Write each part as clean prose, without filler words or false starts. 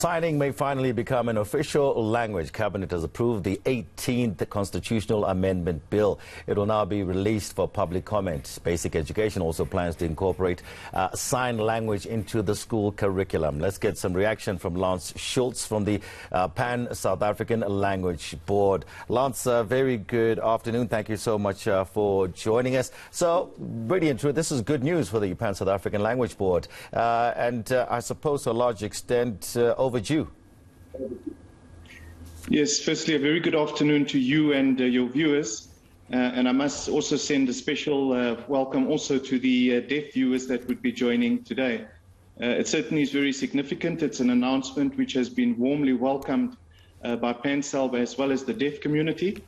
Signing may finally become an official language. Cabinet has approved the 18th Constitutional Amendment Bill. It will now be released for public comment. Basic Education also plans to incorporate sign language into the school curriculum. Let's get some reaction from Lance Schultz from the Pan-South African Language Board. Lance, very good afternoon. Thank you so much for joining us. So, really and true, this is good news for the Pan-South African Language Board. And I suppose to a large extent overdue. Yes, firstly, a very good afternoon to you and your viewers. And I must also send a special welcome also to the deaf viewers that would be joining today. It certainly is very significant. It's an announcement which has been warmly welcomed by PanSalb as well as the deaf community,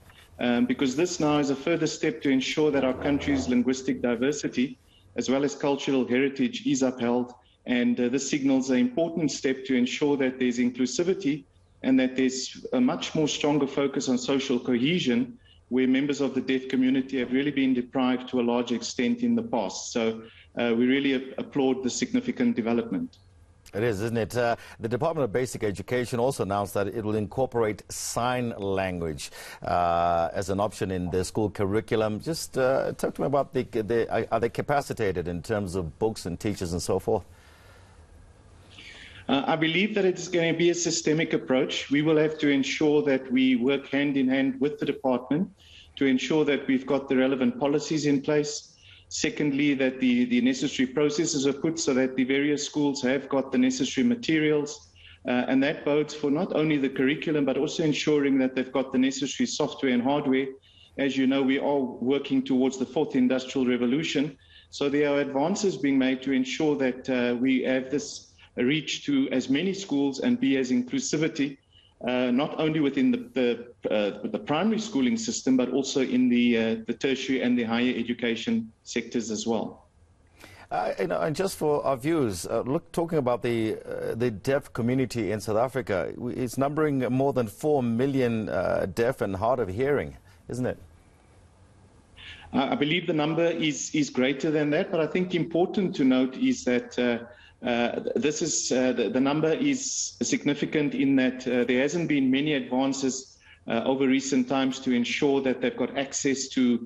because this now is a further step to ensure that our country's linguistic diversity as well as cultural heritage is upheld. And this signals an important step to ensure that there's inclusivity and that there's a much more stronger focus on social cohesion, where members of the deaf community have really been deprived to a large extent in the past. So we really applaud the significant development. It is, isn't it? The Department of Basic Education also announced that it will incorporate sign language as an option in the school curriculum. Just talk to me about are they capacitated in terms of books and teachers and so forth? I believe that it's going to be a systemic approach. We will have to ensure that we work hand in hand with the department to ensure that we've got the relevant policies in place. Secondly, that the necessary processes are put so that the various schools have got the necessary materials. And that bodes for not only the curriculum, but also ensuring that they've got the necessary software and hardware. As you know, we are working towards the fourth industrial revolution. So there are advances being made to ensure that we have this reach to as many schools and be as inclusivity, not only within the primary schooling system, but also in the tertiary and the higher education sectors as well. And just for our viewers, talking about the deaf community in South Africa, it's numbering more than 4 million deaf and hard of hearing, isn't it? I believe the number is greater than that, but I think important to note is that the number is significant in that there hasn't been many advances over recent times to ensure that they've got access to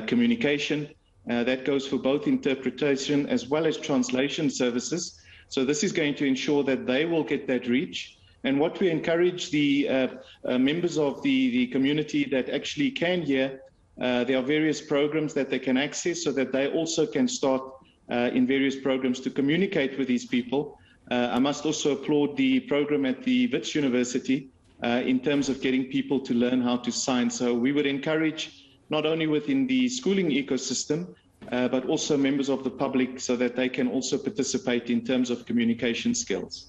communication. That goes for both interpretation as well as translation services. So this is going to ensure that they will get that reach. And what we encourage the members of the community that actually can hear, there are various programs that they can access so that they also can start in various programs to communicate with these people. I must also applaud the program at the Wits University in terms of getting people to learn how to sign. So we would encourage not only within the schooling ecosystem, but also members of the public so that they can also participate in terms of communication skills.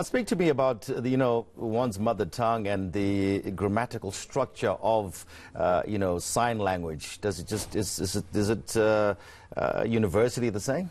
Speak to me about one's mother tongue and the grammatical structure of sign language. Does it just is it universally the same?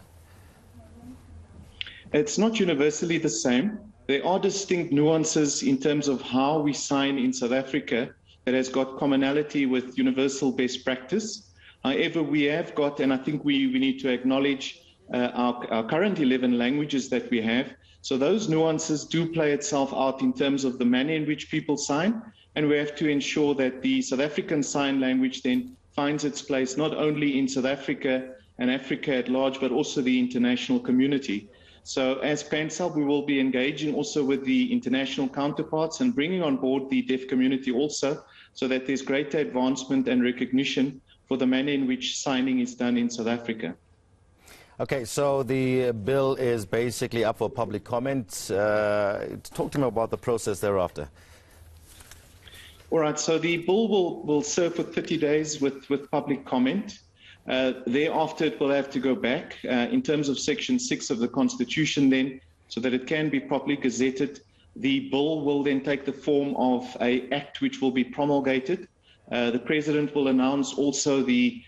It's not universally the same. There are distinct nuances in terms of how we sign in South Africa that has got commonality with universal best practice. However, we have got, and I think we need to acknowledge our current 11 languages that we have. So those nuances do play itself out in terms of the manner in which people sign, and we have to ensure that the South African Sign Language then finds its place not only in South Africa and Africa at large, but also the international community. So as PanSalb, we will be engaging also with the international counterparts and bringing on board the deaf community also, so that there's greater advancement and recognition for the manner in which signing is done in South Africa. Okay, so the bill is basically up for public comment. Talk to me about the process thereafter. All right, so the bill will serve for 30 days with public comment. Thereafter, it will have to go back in terms of Section 6 of the Constitution then, so that it can be properly gazetted. The bill will then take the form of an act which will be promulgated. The President will announce also the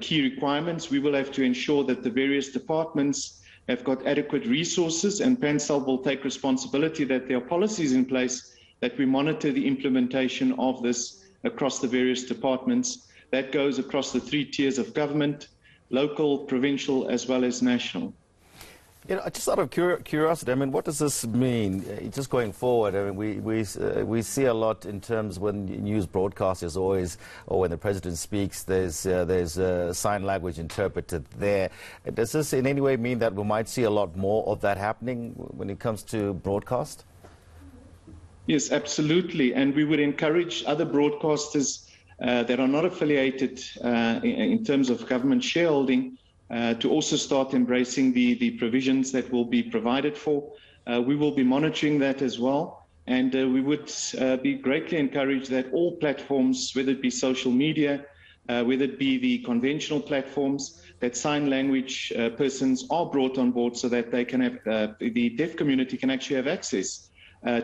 key requirements. We will have to ensure that the various departments have got adequate resources, and PanSalb will take responsibility that there are policies in place that we monitor the implementation of this across the various departments. That goes across the 3 tiers of government: local, provincial, as well as national. You know, just out of curiosity, I mean, what does this mean just going forward? I mean, we see a lot in terms when news broadcast is always, or when the president speaks, there's sign language interpreted there. Does this in any way mean that we might see a lot more of that happening when it comes to broadcast? Yes, absolutely. And we would encourage other broadcasters that are not affiliated in terms of government shareholding to also start embracing the provisions that will be provided for. We will be monitoring that as well. And we would be greatly encouraged that all platforms, whether it be social media, whether it be the conventional platforms, that sign language persons are brought on board so that they can have, the deaf community can actually have access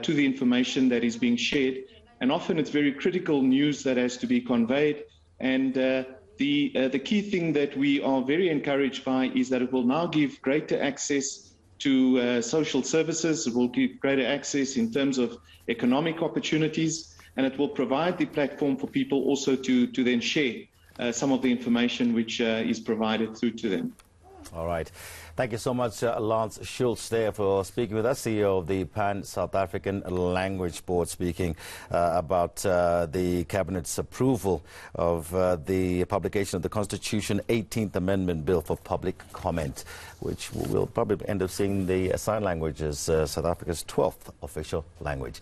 to the information that is being shared. And often it's very critical news that has to be conveyed. And the key thing that we are very encouraged by is that it will now give greater access to social services. It will give greater access in terms of economic opportunities, and it will provide the platform for people also to then share some of the information which is provided through to them. All right. Thank you so much, Lance Schultz, there for speaking with us, CEO of the Pan-South African Language Board, speaking about the Cabinet's approval of the publication of the Constitution 18th Amendment Bill for public comment, which we'll probably end up seeing the sign language as South Africa's 12th official language.